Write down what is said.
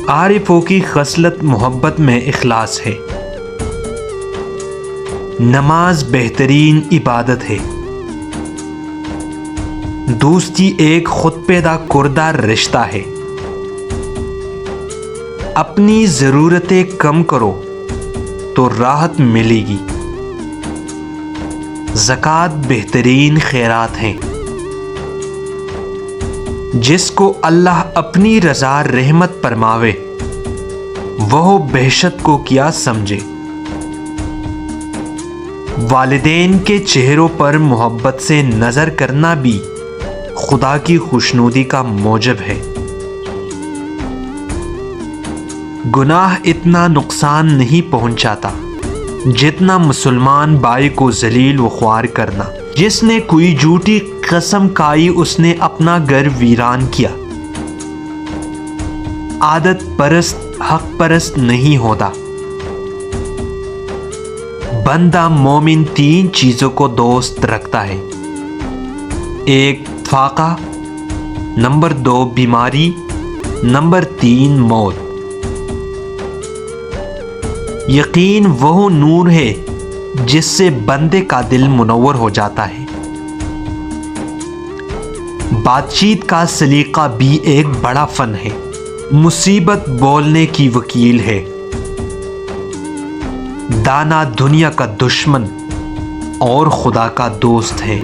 عارفوں کی خصلت محبت میں اخلاص ہے۔ نماز بہترین عبادت ہے۔ دوستی ایک خود پیدا کردہ رشتہ ہے۔ اپنی ضرورتیں کم کرو تو راحت ملے گی۔ زکوٰۃ بہترین خیرات ہیں۔ جس کو اللہ اپنی رضا رحمت فرماوے وہ بہشت کو کیا سمجھے۔ والدین کے چہروں پر محبت سے نظر کرنا بھی خدا کی خوشنودی کا موجب ہے۔ گناہ اتنا نقصان نہیں پہنچاتا جتنا مسلمان بھائی کو ذلیل و خوار کرنا۔ جس نے کوئی جھوٹی قسم کھائی اس نے اپنا گھر ویران کیا۔ عادت پرست حق پرست نہیں ہوتا۔ بندہ مومن تین چیزوں کو دوست رکھتا ہے: 1 فاقہ، نمبر 2 بیماری، نمبر 3 موت۔ یقین وہ نور ہے جس سے بندے کا دل منور ہو جاتا ہے۔ بات چیت کا سلیقہ بھی ایک بڑا فن ہے۔ مصیبت بولنے کی وکیل ہے۔ دانا دنیا کا دشمن اور خدا کا دوست ہے۔